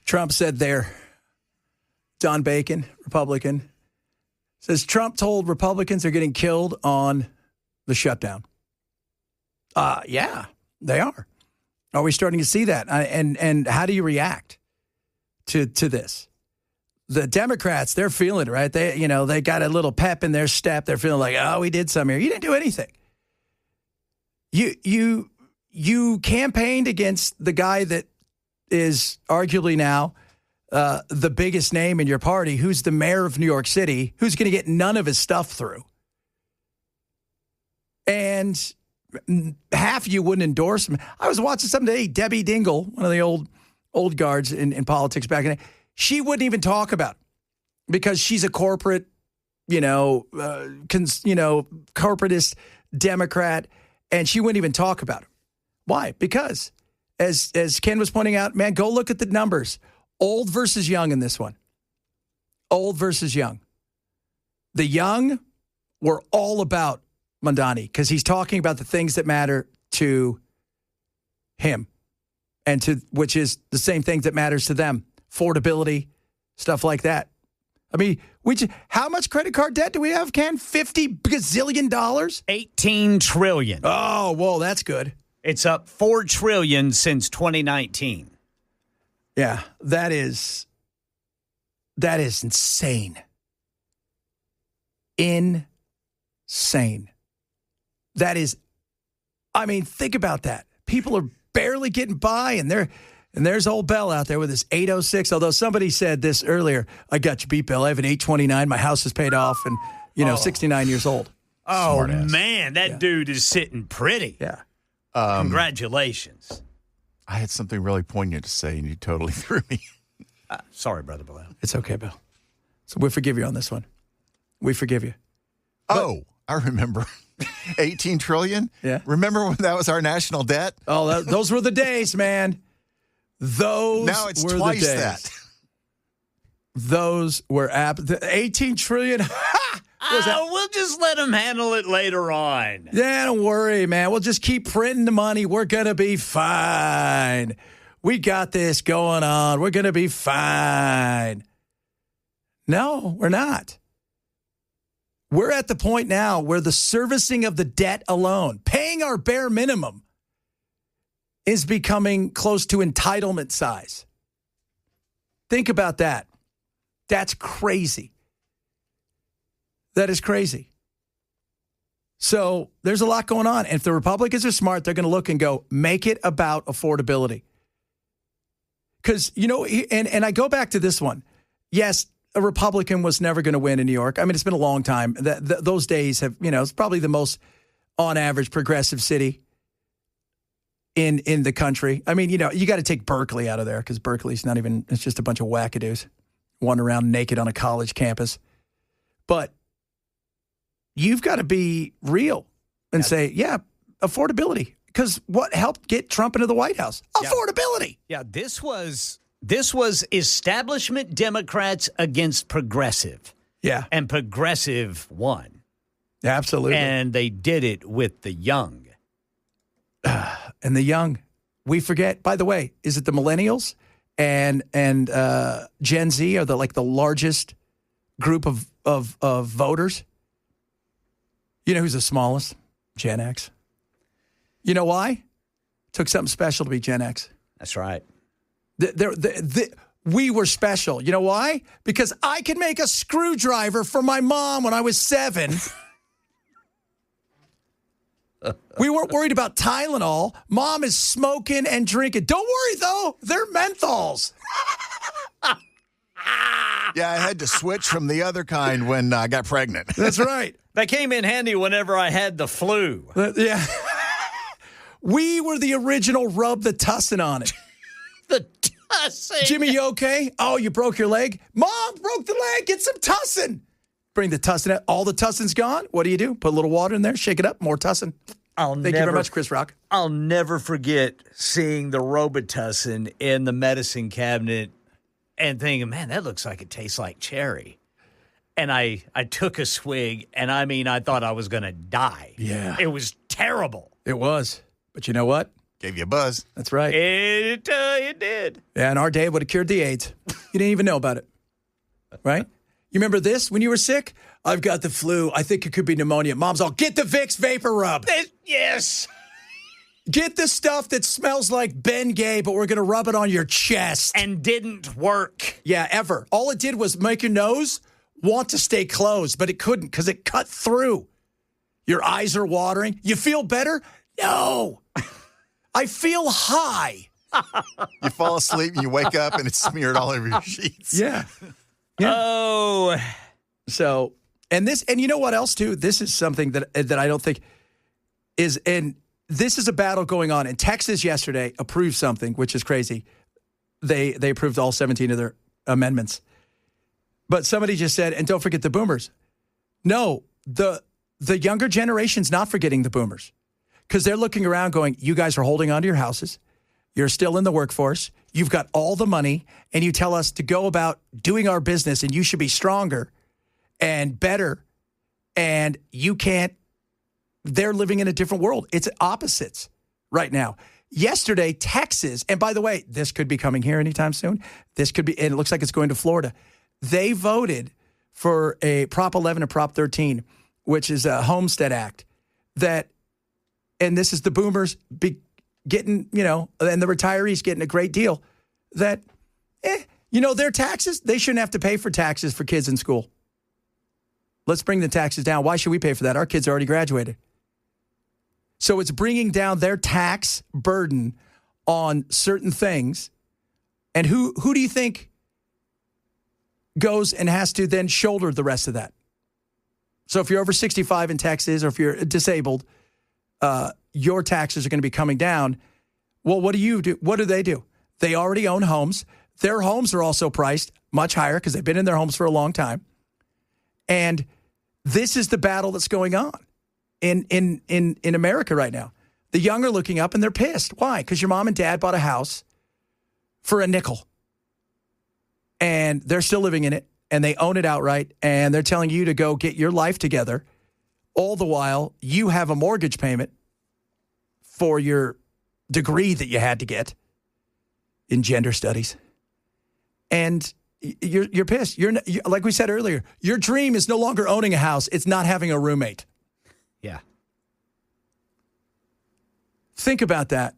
Trump said there, Don Bacon, Republican, says Trump told Republicans they're getting killed on the shutdown. Yeah, they are. Are we starting to see that? And how do you react to this? The Democrats, they're feeling it, right? They got a little pep in their step. They're feeling like, oh, we did something here. You didn't do anything. You campaigned against the guy that is arguably now the biggest name in your party, who's the mayor of New York City, who's going to get none of his stuff through. And half of you wouldn't endorse him. I was watching something today, Debbie Dingell, one of the old guards in politics back in the day. She wouldn't even talk about it because she's a corporate, corporatist Democrat, and she wouldn't even talk about it. Why? Because, as Ken was pointing out, man, go look at the numbers. Old versus young in this one. Old versus young. The young were all about Mondani because he's talking about the things that matter to him and which is the same things that matters to them. Affordability, stuff like that. I mean, how much credit card debt do we have, Ken? $50 gazillion? $18 trillion. Oh, whoa, that's good. It's up $4 trillion since 2019. Yeah, that is insane. Insane. That is, think about that. People are barely getting by, and there's old Bell out there with his 806. Although somebody said this earlier, I got you beat, Bill. I have an 829. My house is paid off, and 69 years old. Oh, Smart-ass. Man, that dude is sitting pretty. Yeah. Congratulations. I had something really poignant to say, and you totally threw me. Sorry, Brother Bill. It's okay, Bill. So we forgive you on this one. We forgive you. I remember. 18 trillion? Yeah. Remember when that was our national debt? Oh, those were the days, man. Now it's were twice the days. that. Those were 18 trillion. We'll just let them handle it later on. Yeah, don't worry, man. We'll just keep printing the money. We're going to be fine. We got this going on. We're going to be fine. No, we're not. We're at the point now where the servicing of the debt alone, paying our bare minimum, is becoming close to entitlement size. Think about that. That's crazy. That is crazy. So there's a lot going on. And if the Republicans are smart, they're going to look and go, make it about affordability. Because, and I go back to this one. Yes, a Republican was never going to win in New York. I mean, it's been a long time. Those days have, it's probably the most, on average, progressive city in the country. I mean, you got to take Berkeley out of there because Berkeley's not even, it's just a bunch of wackadoos wandering around naked on a college campus. But you've got to be real and say, yeah, affordability. Because what helped get Trump into the White House? Affordability. Yeah, this was establishment Democrats against progressive. Yeah. And progressive won. Absolutely. And they did it with the young. And the young. We forget, by the way, is it the millennials and Gen Z are the largest group of voters? You know who's the smallest? Gen X. You know why? Took something special to be Gen X. That's right. We were special. You know why? Because I could make a screwdriver for my mom when I was 7. We weren't worried about Tylenol. Mom is smoking and drinking. Don't worry, though. They're menthols. Yeah, I had to switch from the other kind when I got pregnant. That's right. They came in handy whenever I had the flu. Yeah. We were the original rub the tussin on it. The tussin. Jimmy, you okay? Oh, you broke your leg? Mom broke the leg. Get some tussin. Bring the tussin out. All the tussin's gone. What do? Put a little water in there, shake it up, more tussin. Thank you very much, Chris Rock. I'll never forget seeing the Robitussin in the medicine cabinet and thinking, man, that looks like it tastes like cherry. And I took a swig, and I thought I was going to die. Yeah. It was terrible. It was. But you know what? Gave you a buzz. That's right. It did. Yeah, in our day, it would have cured the AIDS. You didn't even know about it, right? You remember this when you were sick? I've got the flu. I think it could be pneumonia. Mom's all, get the Vicks Vapor Rub. Yes. Get the stuff that smells like Bengay, but we're going to rub it on your chest. And didn't work. Yeah, ever. All it did was make your nose want to stay closed, but it couldn't because it cut through. Your eyes are watering. You feel better? No. I feel high. You fall asleep and you wake up and it's smeared all over your sheets. Yeah. Oh. So, and you know what else, too? This is something that I don't think is, and this is a battle going on. And Texas yesterday approved something, which is crazy. They approved all 17 of their amendments. But somebody just said, and don't forget the boomers. No, the younger generation's not forgetting the boomers because they're looking around going, you guys are holding on to your houses. You're still in the workforce. You've got all the money, and you tell us to go about doing our business, and you should be stronger and better, and you can't. They're living in a different world. It's opposites right now. Yesterday, Texas, and by the way, this could be coming here anytime soon. This could be, and it looks like it's going to Florida. They voted for a Prop 11 and Prop 13, which is a Homestead Act that, and this is the boomers getting, and the retirees getting a great deal that, their taxes, they shouldn't have to pay for taxes for kids in school. Let's bring the taxes down. Why should we pay for that? Our kids already graduated. So it's bringing down their tax burden on certain things. And who do you think goes and has to then shoulder the rest of that? So if you're over 65 in Texas or if you're disabled, your taxes are going to be coming down. Well, what do you do? What do? They already own homes. Their homes are also priced much higher because they've been in their homes for a long time. And this is the battle that's going on in America right now. The young are looking up and they're pissed. Why? Because your mom and dad bought a house for a nickel. And they're still living in it. And they own it outright. And they're telling you to go get your life together. All the while, you have a mortgage payment for your degree that you had to get in gender studies. And you're pissed. You're like we said earlier, your dream is no longer owning a house. It's not having a roommate. Yeah. Think about that.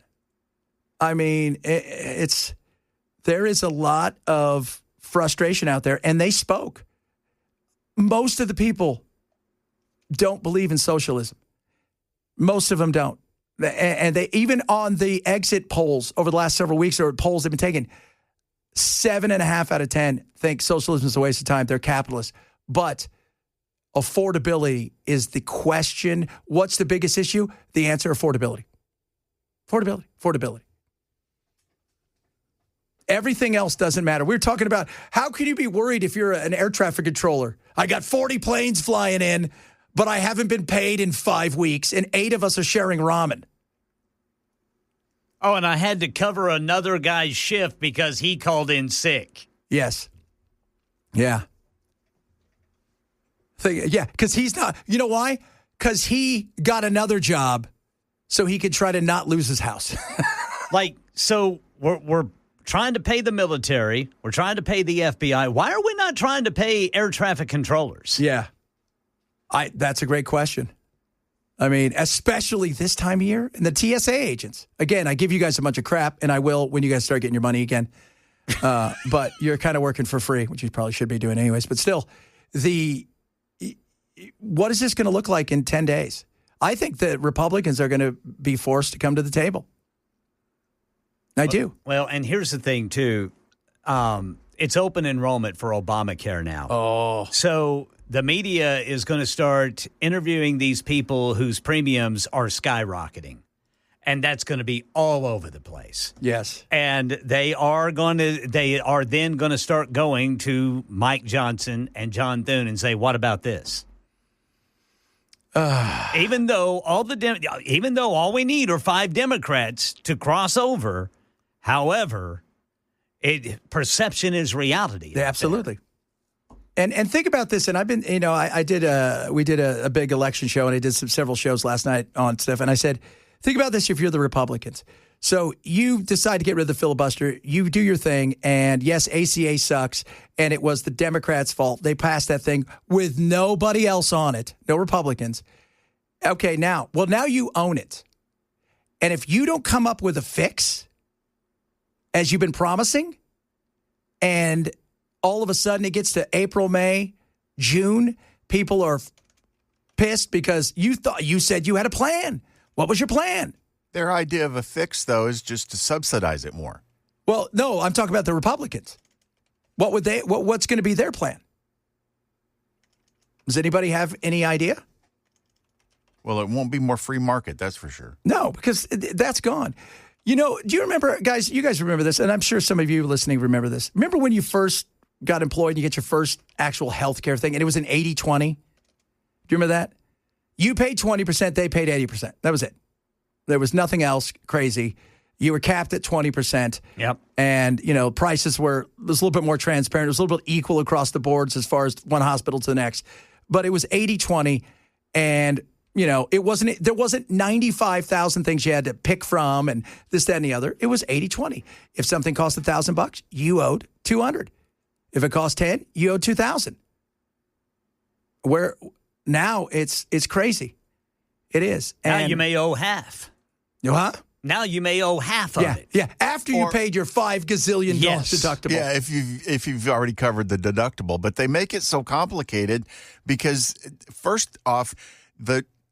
I mean, there is a lot of frustration out there, and they spoke. Most of the people don't believe in socialism. Most of them don't. And they, even on the exit polls over the last several weeks, or polls they've been taking, 7.5 out of 10 think socialism is a waste of time. They're capitalists. But affordability is the question. What's the biggest issue? The answer, affordability. Affordability. Everything else doesn't matter. We're talking about how can you be worried if you're an air traffic controller? I got 40 planes flying in, but I haven't been paid in 5 weeks, and 8 of us are sharing ramen. Oh, and I had to cover another guy's shift because he called in sick. Yes. Yeah. Yeah, because he's not. You know why? Because he got another job so he could try to not lose his house. So we're trying to pay the military. We're trying to pay the FBI. Why are we not trying to pay air traffic controllers? Yeah. That's a great question. I mean, especially this time of year. And the TSA agents. Again, I give you guys a bunch of crap, and I will when you guys start getting your money again. But you're kind of working for free, which you probably should be doing anyways. But still, what is this going to look like in 10 days? I think that Republicans are going to be forced to come to the table. I do. Well, and here's the thing, too. It's open enrollment for Obamacare now. Oh. So the media is going to start interviewing these people whose premiums are skyrocketing. And that's going to be all over the place. Yes. And they are then going to start going to Mike Johnson and John Thune and say, what about this? Even though all we need are 5 Democrats to cross over, however, perception is reality. Yeah, absolutely. And think about this. And I've been, we did a big election show, and I did several shows last night on stuff. And I said, think about this if you're the Republicans. So you decide to get rid of the filibuster. You do your thing. And yes, ACA sucks. And it was the Democrats' fault. They passed that thing with nobody else on it. No Republicans. Okay, now you own it. And if you don't come up with a fix, as you've been promising, and all of a sudden it gets to April, May, June, people are pissed because you said you had a plan. What was your plan? Their idea of a fix, though, is just to subsidize it more. Well, no, I'm talking about the Republicans. What's going to be their plan? Does anybody have any idea? Well, it won't be more free market, that's for sure. No, because that's gone. You know, do you remember, guys, you guys remember this, and I'm sure some of you listening remember this. Remember when you first got employed and you get your first actual health care thing, and it was an 80-20? Do you remember that? You paid 20%, they paid 80%. That was it. There was nothing else crazy. You were capped at 20%. Yep. And, prices was a little bit more transparent. It was a little bit equal across the boards as far as one hospital to the next. But it was 80-20. And, there wasn't 95,000 things you had to pick from and this, that, and the other. It was 80-20. If something cost $1,000, you owed $200. If it cost $10, you owed $2,000. Where now it's crazy. It is. And now you may owe half. Huh? Now you may owe half of it. Yeah, after you paid your $5 gazillion deductible. Yeah, if you've already covered the deductible. But they make it so complicated because, first off,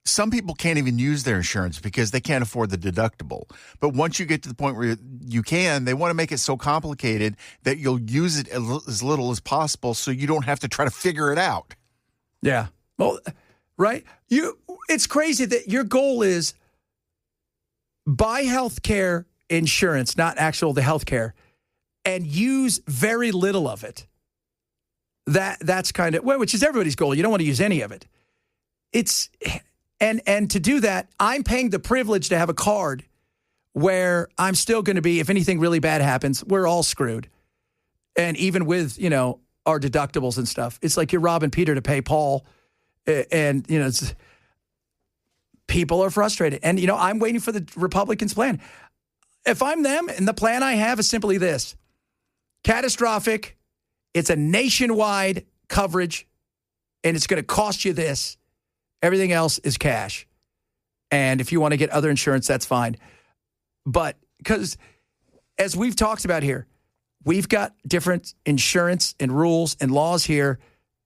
some people can't even use their insurance because they can't afford the deductible. But once you get to the point where you can, they want to make it so complicated that you'll use it as little as possible so you don't have to try to figure it out. Yeah. Well, right? It's crazy that your goal is buy healthcare insurance, not the healthcare, and use very little of it. That's kind of which is everybody's goal. You don't want to use any of it. And to do that, I'm paying the privilege to have a card where I'm still going to be, if anything really bad happens, we're all screwed. And even with, our deductibles and stuff, it's like you're robbing Peter to pay Paul. And, people are frustrated. And, I'm waiting for the Republicans' plan. If I'm them, and the plan I have is simply this. Catastrophic. It's a nationwide coverage, and it's going to cost you this. Everything else is cash. And if you want to get other insurance, that's fine. But because, as we've talked about here, we've got different insurance and rules and laws here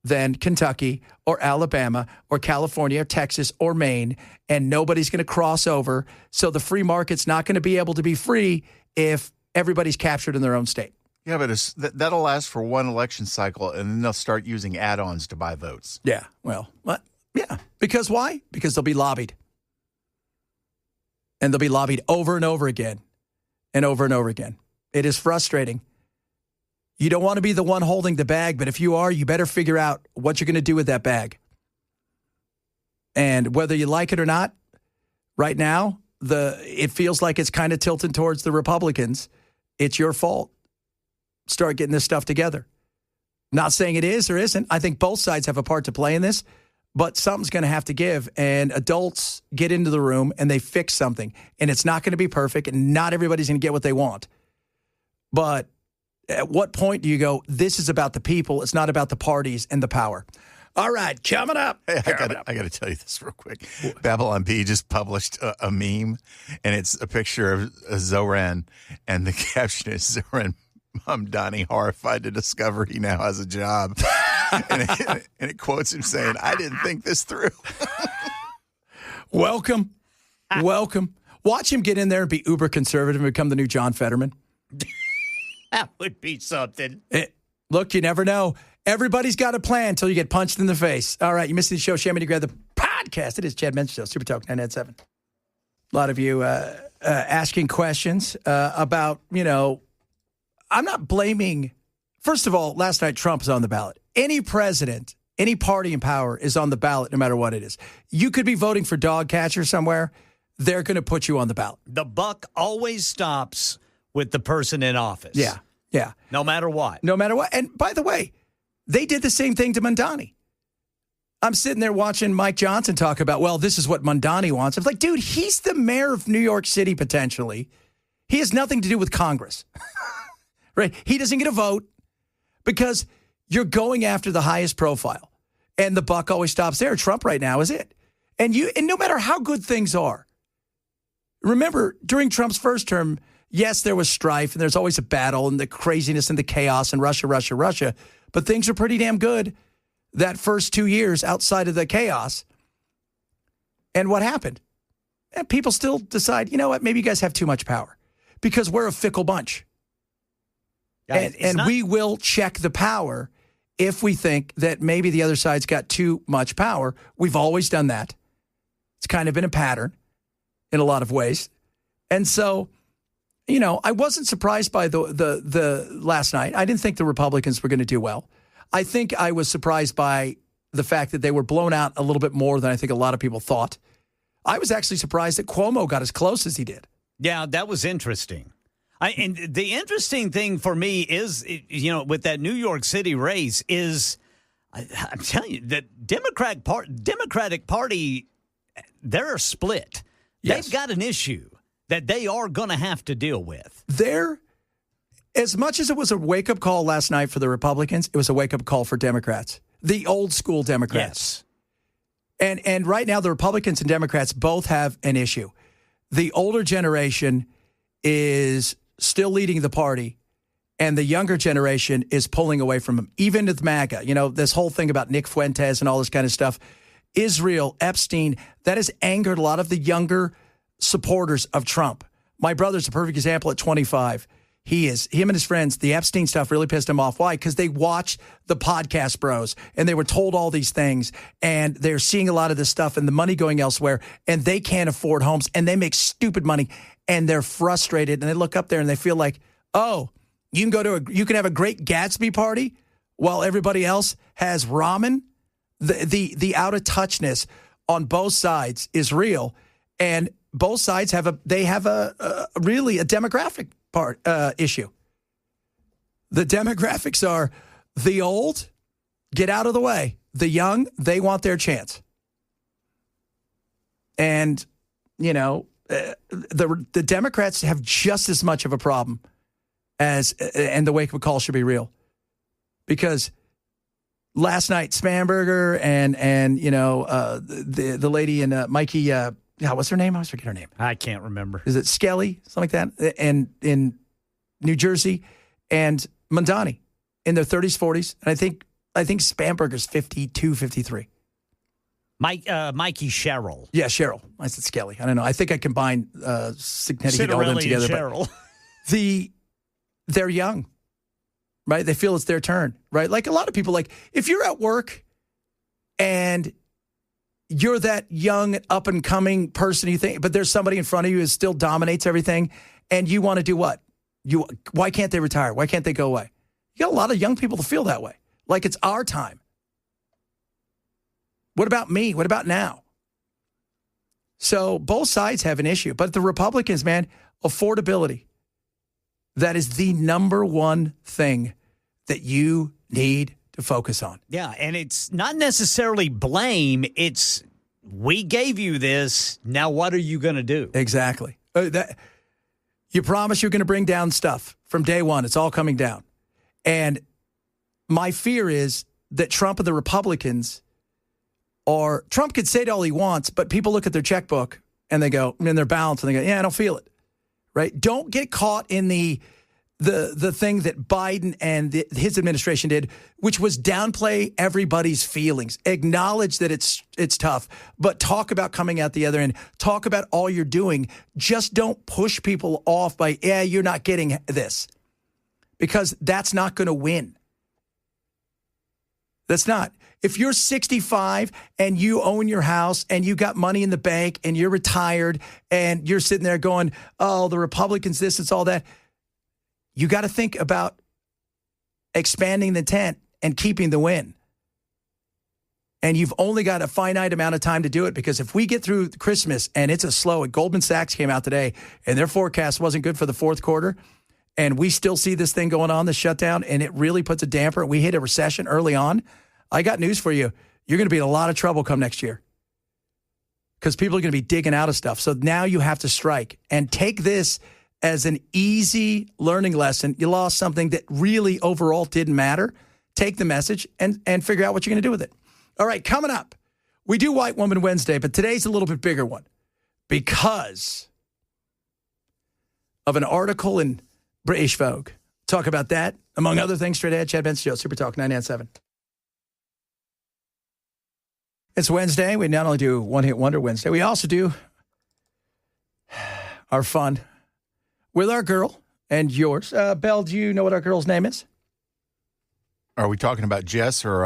than Kentucky or Alabama or California or Texas or Maine, and nobody's going to cross over. So the free market's not going to be able to be free if everybody's captured in their own state. Yeah, but that'll last for one election cycle, and then they'll start using add-ons to buy votes. Yeah, well, what? Yeah, because why? Because they'll be lobbied. And they'll be lobbied over and over again and over and over again. It is frustrating. You don't want to be the one holding the bag, but if you are, you better figure out what you're going to do with that bag. And whether you like it or not, right now, it feels like it's kind of tilting towards the Republicans. It's your fault. Start getting this stuff together. Not saying it is or isn't. I think both sides have a part to play in this, but something's going to have to give. And adults get into the room and they fix something. And it's not going to be perfect, and not everybody's going to get what they want. But at what point do you go, this is about the people, it's not about the parties and the power? All right, coming up. Hey, I got to tell you this real quick. Babylon Bee just published a meme, and it's a picture of Zoran, and the caption is, Zoran Mamdani horrified to discover he now has a job. and it quotes him saying, I didn't think this through. Welcome. Watch him get in there and be uber conservative and become the new John Fetterman. That would be something. Look, you never know. Everybody's got a plan until you get punched in the face. All right, you missed the show. Shame me to grab the podcast. It is Chad Benson Show, Super Talk 997. A lot of you asking questions about, I'm not blaming. First of all, last night Trump was on the ballot. Any president, any party in power is on the ballot no matter what it is. You could be voting for dog catcher somewhere. They're going to put you on the ballot. The buck always stops with the person in office. Yeah. No matter what. And by the way, they did the same thing to Mamdani. I'm sitting there watching Mike Johnson talk about, well, this is what Mamdani wants. I'm like, dude, he's the mayor of New York City potentially. He has nothing to do with Congress, right? He doesn't get a vote because you're going after the highest profile, and the buck always stops there. Trump right now is it. And no matter how good things are, remember, during Trump's first term, yes, there was strife, and there's always a battle and the craziness and the chaos and Russia, but things are pretty damn good that first 2 years outside of the chaos. And what happened? And people still decide, you know what, maybe you guys have too much power because we're a fickle bunch. And we will check the power if we think that maybe the other side's got too much power. We've always done that. It's kind of been a pattern in a lot of ways. And so, I wasn't surprised by the last night. I didn't think the Republicans were going to do well. I think I was surprised by the fact that they were blown out a little bit more than I think a lot of people thought. I was actually surprised that Cuomo got as close as he did. Yeah, that was interesting. And the interesting thing for me is, with that New York City race is, I'm telling you, the Democratic Party, they're split. Yes. They've got an issue that they are going to have to deal with. As much as it was a wake-up call last night for the Republicans, it was a wake-up call for Democrats, the old-school Democrats. Yes. And right now, the Republicans and Democrats both have an issue. The older generation is still leading the party, and the younger generation is pulling away from them, even with MAGA. This whole thing about Nick Fuentes and all this kind of stuff. Israel, Epstein, that has angered a lot of the younger supporters of Trump. My brother's a perfect example at 25. Him and his friends, the Epstein stuff really pissed him off. Why? Because they watched the podcast bros and they were told all these things and they're seeing a lot of this stuff and the money going elsewhere and they can't afford homes and they make stupid money and they're frustrated and they look up there and they feel like, oh, you can have a great Gatsby party while everybody else has ramen. The out of touchness on both sides is real, and both sides have a really a demographic issue. The demographics are the old, get out of the way. The young, they want their chance. And, the Democrats have just as much of a problem and the wake-up call should be real. Because last night, Spanberger and the lady in Mikey, what's her name? I always forget her name. I can't remember. Is it Skelly? Something like that? And in New Jersey, and Mondani in their 30s, 40s. And I think Spanberger's 52, 53. Mikey Sherrill. Yeah, Cheryl. I said Skelly. I don't know. I think I combined Signetti and all them together. Cheryl. But they're young, right? They feel it's their turn, right? Like a lot of people, like if you're at work and you're that young, up-and-coming person you think, but there's somebody in front of you who still dominates everything, and you want to do what? Why can't they retire? Why can't they go away? You got a lot of young people to feel that way, like it's our time. What about me? What about now? So both sides have an issue, but the Republicans, man, affordability, that is the number one thing that you need to focus on. Yeah, and it's not necessarily blame. It's we gave you this. Now what are you going to do? Exactly. You promise you're going to bring down stuff from day one. It's all coming down. And my fear is that Trump and the Republicans Trump could say it all he wants, but people look at their checkbook and they go, and their balance, and they go, yeah, I don't feel it. Right? Don't get caught in the thing that Biden and his administration did, which was downplay everybody's feelings. Acknowledge that it's tough, but talk about coming out the other end. Talk about all you're doing. Just don't push people off by, you're not getting this. Because that's not going to win. That's not. If you're 65 and you own your house and you got money in the bank and you're retired and you're sitting there going, oh, the Republicans, this, it's all that. You got to think about expanding the tent and keeping the win. And you've only got a finite amount of time to do it, because if we get through Christmas and it's a slow, and Goldman Sachs came out today and their forecast wasn't good for the fourth quarter, and we still see this thing going on, the shutdown, and it really puts a damper, and we hit a recession early on, I got news for you. You're going to be in a lot of trouble come next year, because people are going to be digging out of stuff. So now you have to strike and take this as an easy learning lesson. You lost something that really overall didn't matter. Take the message and figure out what you're going to do with it. All right, coming up, we do White Woman Wednesday, but today's a little bit bigger one because of an article in British Vogue. Talk about that, among other things, straight ahead. Chad Benson Show, Super Talk 997. It's Wednesday. We not only do One Hit Wonder Wednesday, we also do our fun with our girl and yours. Belle, do you know what our girl's name is? Are we talking about Jess or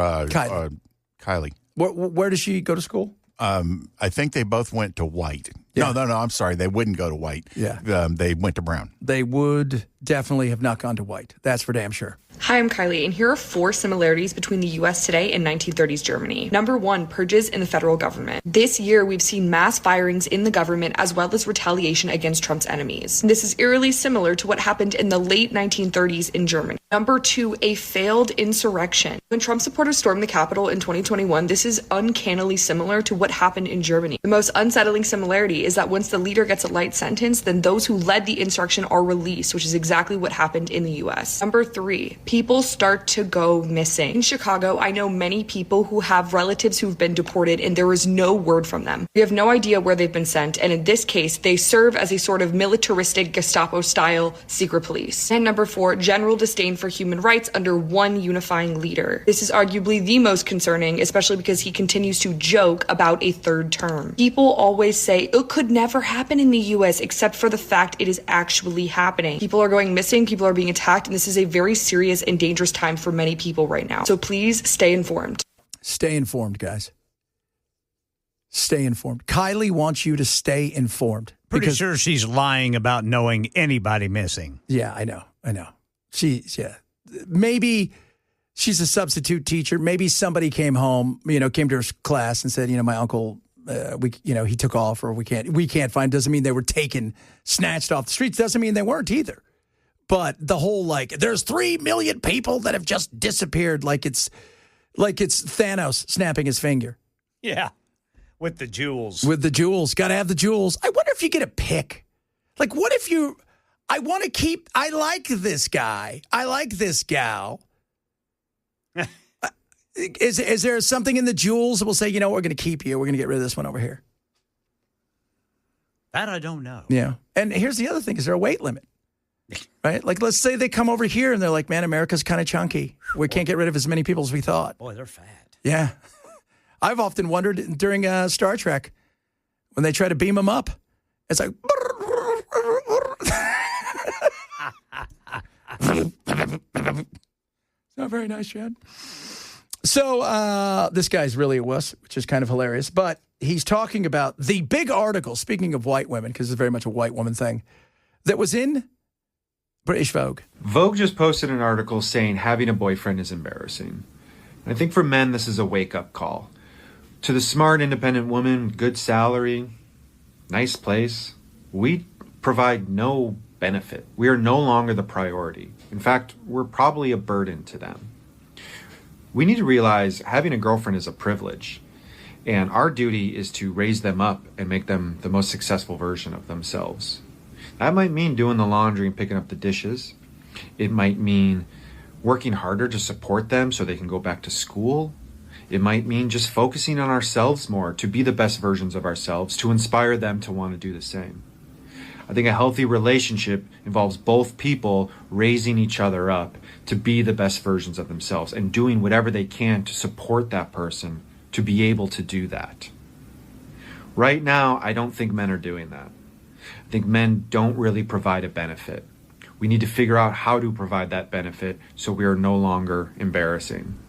Kylie? Where does she go to school? I think they both went to White. Yeah. No, I'm sorry. They wouldn't go to White. Yeah. They went to Brown. They would definitely have not gone to White. That's for damn sure. Hi, I'm Kylie, and here are 4 similarities between the U.S. today and 1930s Germany. Number 1, purges in the federal government. This year, we've seen mass firings in the government as well as retaliation against Trump's enemies. This is eerily similar to what happened in the late 1930s in Germany. Number 2, a failed insurrection. When Trump supporters stormed the Capitol in 2021, this is uncannily similar to what happened in Germany. The most unsettling similarity is that once the leader gets a light sentence, then those who led the insurrection are released, which is exactly what happened in the U.S. Number 3, people start to go missing. In Chicago, I know many people who have relatives who've been deported and there is no word from them. We have no idea where they've been sent, and in this case, they serve as a sort of militaristic Gestapo-style secret police. And number 4, general disdain for human rights under one unifying leader. This is arguably the most concerning, especially because he continues to joke about a third term. People always say it could never happen in the U.S. except for the fact it is actually happening. People are going missing, people are being attacked, and this is a very serious and dangerous time for many people right now. So please stay informed. Stay informed, guys. Stay informed. Kylie wants you to stay informed. Pretty sure she's lying about knowing anybody missing. Yeah, I know. Maybe she's a substitute teacher. Maybe somebody came home, came to her class and said, my uncle, he took off, or we can't find. Doesn't mean they were snatched off the streets. Doesn't mean they weren't either. But the whole, there's 3 million people that have just disappeared, like it's Thanos snapping his finger. Yeah, with the jewels. Got to have the jewels. I wonder if you get a pick. What if I like this guy. I like this gal. Is there something in the jewels that will say, we're going to keep you. We're going to get rid of this one over here? That I don't know. Yeah. And here's the other thing. Is there a weight limit? Right? Let's say they come over here and they're like, man, America's kind of chunky. We can't get rid of as many people as we thought. Boy, they're fat. Yeah. I've often wondered during Star Trek when they try to beam them up. It's like... It's not very nice, Chad. So this guy's really a wuss, which is kind of hilarious. But he's talking about the big article, speaking of white women, because it's very much a white woman thing, that was in British Vogue. Vogue just posted an article saying having a boyfriend is embarrassing. And I think for men, this is a wake-up call. To the smart, independent woman, good salary, nice place, we provide no benefit. We are no longer the priority. In fact, we're probably a burden to them. We need to realize having a girlfriend is a privilege, and our duty is to raise them up and make them the most successful version of themselves. That might mean doing the laundry and picking up the dishes. It might mean working harder to support them so they can go back to school. It might mean just focusing on ourselves more to be the best versions of ourselves, to inspire them to want to do the same. I think a healthy relationship involves both people raising each other up to be the best versions of themselves and doing whatever they can to support that person to be able to do that. Right now, I don't think men are doing that. I think men don't really provide a benefit. We need to figure out how to provide that benefit so we are no longer embarrassing.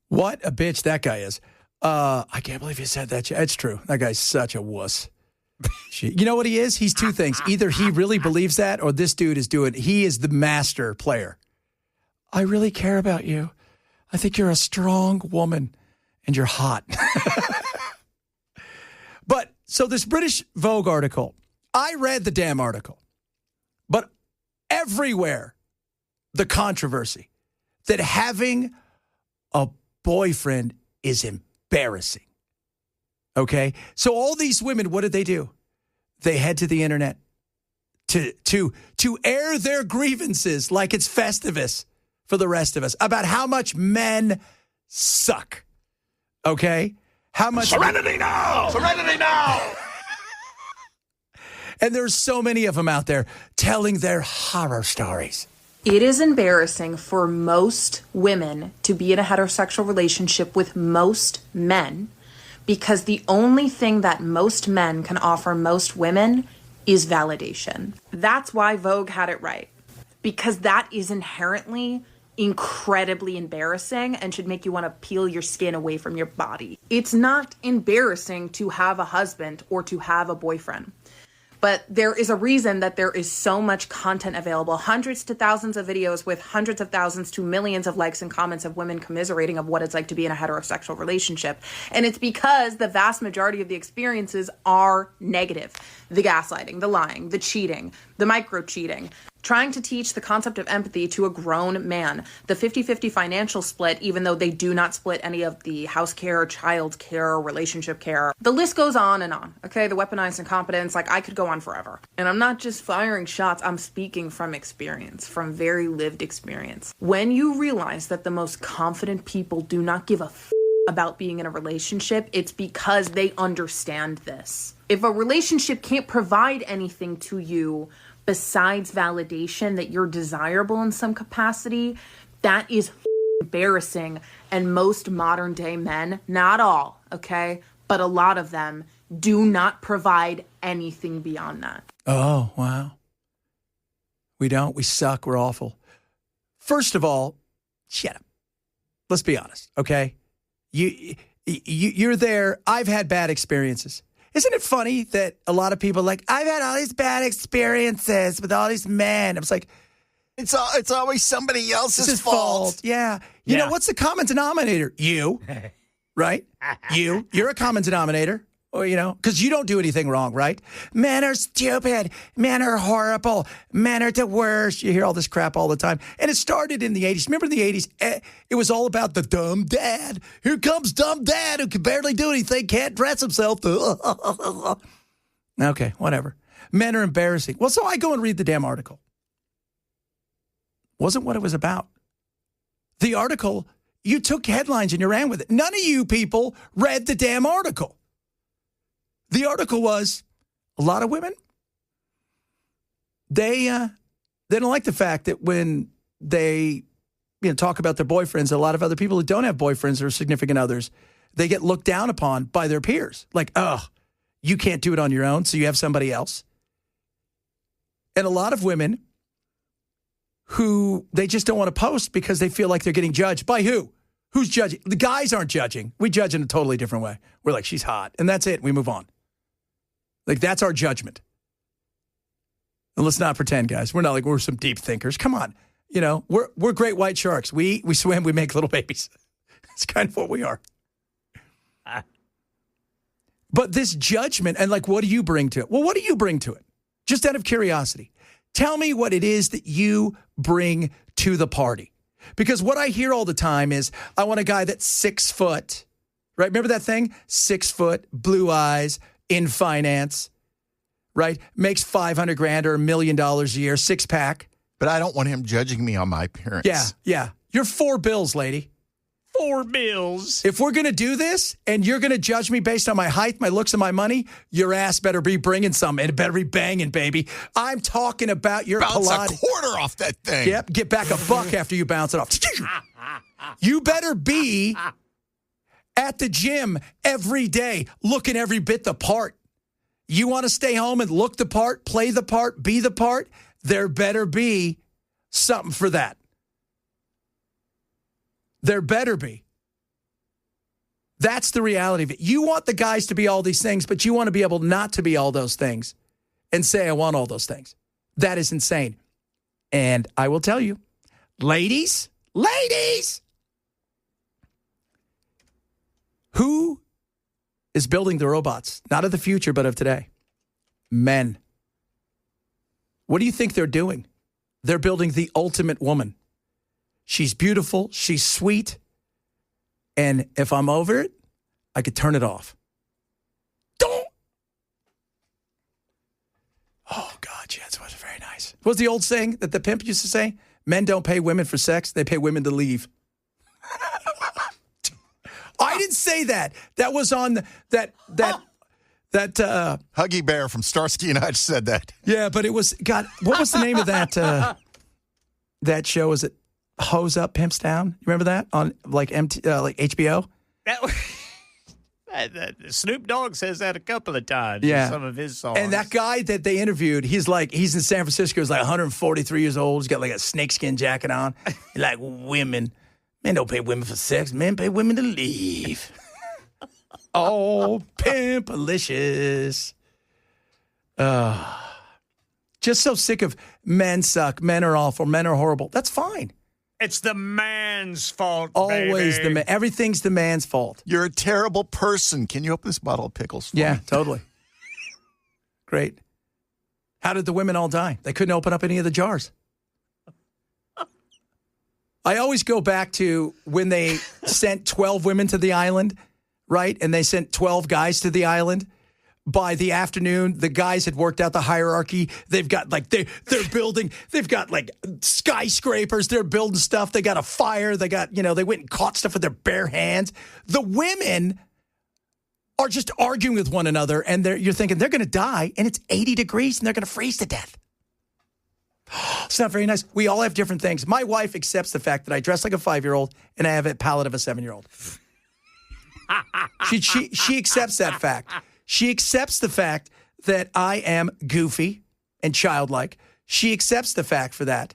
What a bitch that guy is. I can't believe you said that. It's true. That guy's such a wuss. You know what he is? He's two things. Either he really believes that or this dude is he is the master player. I really care about you. I think you're a strong woman and you're hot. But so this British Vogue article, I read the damn article, but everywhere the controversy that having a boyfriend is embarrassing. Okay? So all these women, what did they do? They head to the internet, to air their grievances like it's Festivus for the rest of us about how much men suck. Okay? How much Serenity now! Serenity now! And there's so many of them out there telling their horror stories. It is embarrassing for most women to be in a heterosexual relationship with most men because the only thing that most men can offer most women is validation. That's why Vogue had it right, because that is inherently incredibly embarrassing and should make you want to peel your skin away from your body. It's not embarrassing to have a husband or to have a boyfriend. But there is a reason that there is so much content available, hundreds to thousands of videos with hundreds of thousands to millions of likes and comments of women commiserating of what it's like to be in a heterosexual relationship. And it's because the vast majority of the experiences are negative. The gaslighting, the lying, the cheating, the micro-cheating. Trying to teach the concept of empathy to a grown man. The 50-50 financial split, even though they do not split any of the house care, child care, relationship care. The list goes on, okay? The weaponized incompetence, like I could go on forever. And I'm not just firing shots, I'm speaking from experience, from very lived experience. When you realize that the most confident people do not give a about being in a relationship, it's because they understand this. If a relationship can't provide anything to you besides validation that you're desirable in some capacity, that is embarrassing. And most modern day men, not all, okay, but a lot of them do not provide anything beyond that. Oh, wow. We don't. We suck. We're awful. First of all, shut up. Let's be honest, okay? You're there. I've had bad experiences. Isn't it funny that a lot of people are like, I've had all these bad experiences with all these men. I was like, It's always somebody else's fault. Yeah. You know, what's the common denominator? You, right? You're a common denominator. Or, you know, because you don't do anything wrong, right? Men are stupid. Men are horrible. Men are the worst. You hear all this crap all the time. And it started in the 80s. Remember in the 80s, it was all about the dumb dad. Here comes dumb dad who can barely do anything, can't dress himself. Okay, whatever. Men are embarrassing. Well, so I go and read the damn article. Wasn't what it was about. The article, you took headlines and you ran with it. None of you people read the damn article. The article was a lot of women, they don't like the fact that when they talk about their boyfriends, a lot of other people who don't have boyfriends or significant others, they get looked down upon by their peers. Like, oh, you can't do it on your own, so you have somebody else. And a lot of women who they just don't want to post because they feel like they're getting judged. By who? Who's judging? The guys aren't judging. We judge in a totally different way. We're like, she's hot. And that's it. We move on. Like, that's our judgment. And let's not pretend, guys. We're not like we're some deep thinkers. Come on. You know, we're great white sharks. We swim, we make little babies. It's kind of what we are. But this judgment, and like, what do you bring to it? Well, what do you bring to it? Just out of curiosity. Tell me what it is that you bring to the party. Because what I hear all the time is, I want a guy that's 6 foot, right? Remember that thing? 6 foot, blue eyes, in finance, right? Makes $500,000 or $1 million a year, 6-pack. But I don't want him judging me on my appearance. Yeah. You're $4 bills, lady. $4 bills. If we're going to do this and you're going to judge me based on my height, my looks, and my money, your ass better be bringing some. And it better be banging, baby. I'm talking about your Bounce Pilates. a quarter off that thing. Yep, get back $1 after you bounce it off. You better be at the gym every day, looking every bit the part. You want to stay home and look the part, play the part, be the part? There better be something for that. There better be. That's the reality of it. You want the guys to be all these things, but you want to be able not to be all those things and say, I want all those things. That is insane. And I will tell you, ladies, who is building the robots? Not of the future, but of today. Men. What do you think they're doing? They're building the ultimate woman. She's beautiful. She's sweet. And if I'm over it, I could turn it off. Don't. Oh, God, yeah, that's what it's very What's the old saying that the pimp used to say? Men don't pay women for sex, they pay women to leave. I didn't say that. That was on that Huggy Bear from Starsky and Hutch said that. Yeah, but it was what was the name of that show? Was it Hose Up Pimps Down? You remember that on like HBO? Snoop Dogg says that a couple of times in some of his songs. And that guy that they interviewed, he's in San Francisco, he's like 143 years old. He's got like a snakeskin jacket on. He's like, women. Men don't pay women for sex. Men pay women to leave. Oh, pimpalicious. Just so sick of men suck, men are awful, men are horrible. That's fine. It's the man's fault, Always baby. the man. Everything's the man's fault. You're a terrible person. Can you open this bottle of pickles for Yeah, me? totally. Great. How did the women all die? They couldn't open up any of the jars. I always go back to when they sent 12 women to the island, right? And they sent 12 guys to the island. By the afternoon, the guys had worked out the hierarchy. They've got like, they're building, they've got like skyscrapers. They're building stuff. They got a fire. They got, they went and caught stuff with their bare hands. The women are just arguing with one another. And you're thinking they're going to die. And it's 80 degrees and they're going to freeze to death. It's not very nice. We all have different things. My wife accepts the fact that I dress like a 5-year-old and I have a palate of a 7-year-old. She accepts that fact. She accepts the fact that I am goofy and childlike. She accepts the fact for that.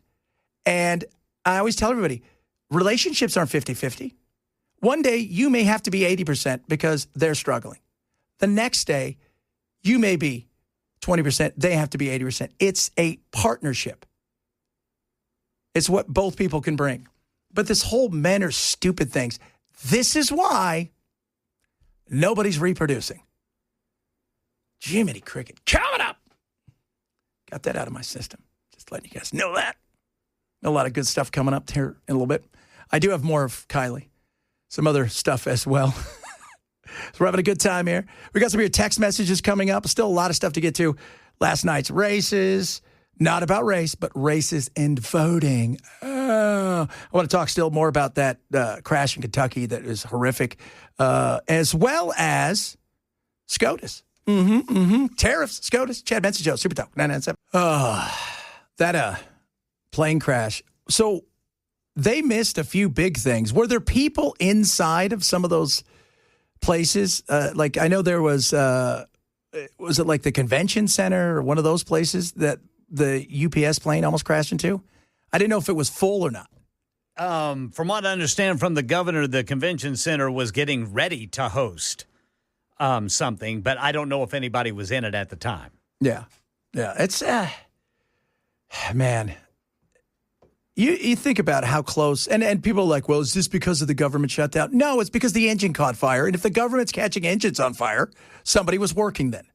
And I always tell everybody, relationships aren't 50-50. One day you may have to be 80% because they're struggling. The next day you may be 20%. They have to be 80%. It's a partnership. It's what both people can bring. But this whole men are stupid things. This is why nobody's reproducing. Jiminy Cricket. Coming up. Got that out of my system. Just letting you guys know that. A lot of good stuff coming up here in a little bit. I do have more of Kylie. Some other stuff as well. So we're having a good time here. We got some of your text messages coming up. Still a lot of stuff to get to. Last night's races. Not about race, but races and voting. I want to talk still more about that crash in Kentucky that is horrific, as well as SCOTUS. Tariffs, SCOTUS, Chad Benson Show, Super Talk, 997. That plane crash. So they missed a few big things. Were there people inside of some of those places? Like I know there was it like the convention center or one of those places that the UPS plane almost crashed into? I didn't know if it was full or not. From what I understand from the governor, the convention center was getting ready to host something, but I don't know if anybody was in it at the time. Yeah. It's, man, you think about how close, and people are like, well, is this because of the government shutdown? No, it's because the engine caught fire. And if the government's catching engines on fire, somebody was working then.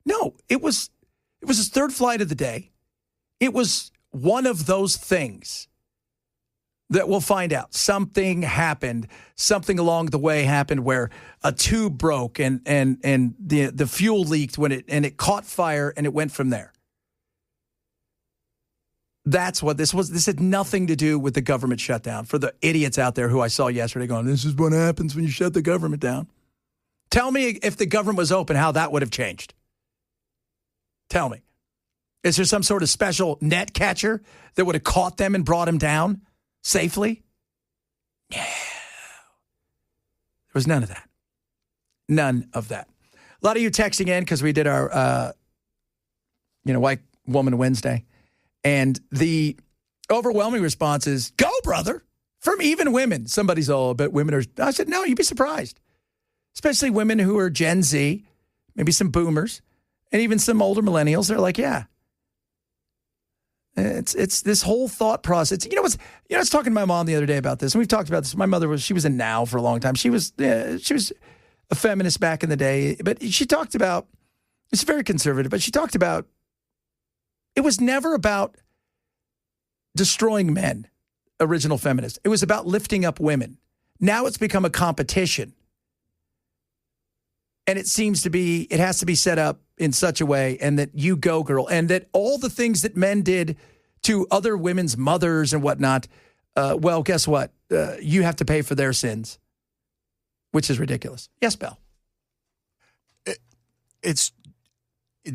No, it was his third flight of the day. It was one of those things that we'll find out. Something happened. Something along the way happened where a tube broke and the fuel leaked when it caught fire and it went from there. That's what this was. This had nothing to do with the government shutdown. For the idiots out there who I saw yesterday going, this is what happens when you shut the government down. Tell me if the government was open, how that would have changed. Tell me. Is there some sort of special net catcher that would have caught them and brought them down safely? No. There was none of that. None of that. A lot of you texting in because we did our, White Woman Wednesday. And the overwhelming response is, go, brother, from even women. Somebody's all, but women are. I said, no, you'd be surprised. Especially women who are Gen Z, maybe some boomers, and even some older millennials. They're like, yeah. It's this whole thought process. I was talking to my mom the other day about this, and we've talked about this. My mother she was in Now for a long time. She was a feminist back in the day, but she talked about, it's very conservative, but she talked about, it was never about destroying men, original feminists. It was about lifting up women. Now it's become a competition. And it has to be set up in such a way, and that you go, girl, and that all the things that men did to other women's mothers and whatnot, well, guess what? You have to pay for their sins, which is ridiculous. Yes, Bell. It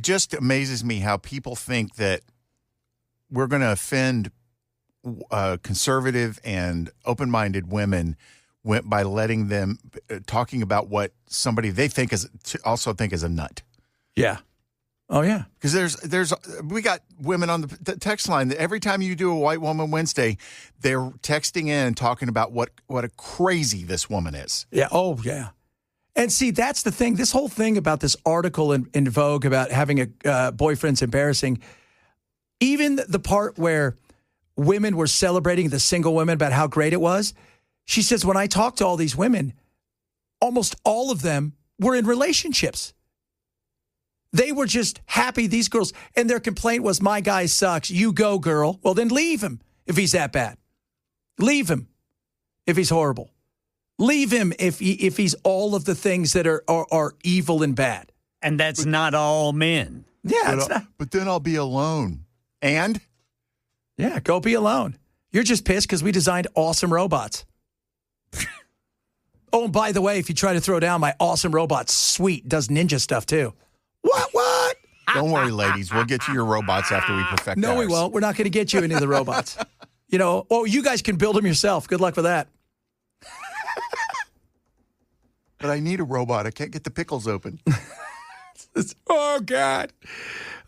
just amazes me how people think that we're going to offend conservative and open-minded women by letting them talking about what somebody they think is a nut. Yeah. Oh yeah. Because we got women on the text line that every time you do a White Woman Wednesday, they're texting in and talking about what a crazy this woman is. Yeah. Oh yeah. And see, that's the thing. This whole thing about this article in Vogue about having a boyfriend's embarrassing. Even the part where women were celebrating the single women about how great it was. She says, when I talk to all these women, almost all of them were in relationships. They were just happy, these girls. And their complaint was, my guy sucks. You go, girl. Well, then leave him if he's that bad. Leave him if he's horrible. Leave him if he's all of the things that are evil and bad. And that's not all men. Yeah. But then I'll be alone. And? Yeah, go be alone. You're just pissed because we designed awesome robots. Oh, and by the way, if you try to throw down, my awesome robot's sweet, does ninja stuff too. What? Don't worry, ladies. We'll get to your robots after we perfect No, ours. we won't. We're not going to get you any of the robots. You guys can build them yourself. Good luck with that. But I need a robot. I can't get the pickles open. Oh, God.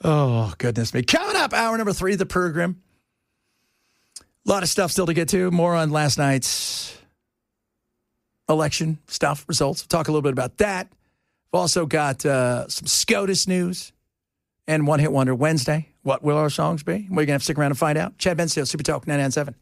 Oh, goodness me. Coming up, hour number 3 of the program. A lot of stuff still to get to. More on last night's election stuff, results. We'll talk a little bit about that. We've also got some SCOTUS news and One Hit Wonder Wednesday. What will our songs be? We're going to have to stick around and find out. Chad Benson, Super Talk 997.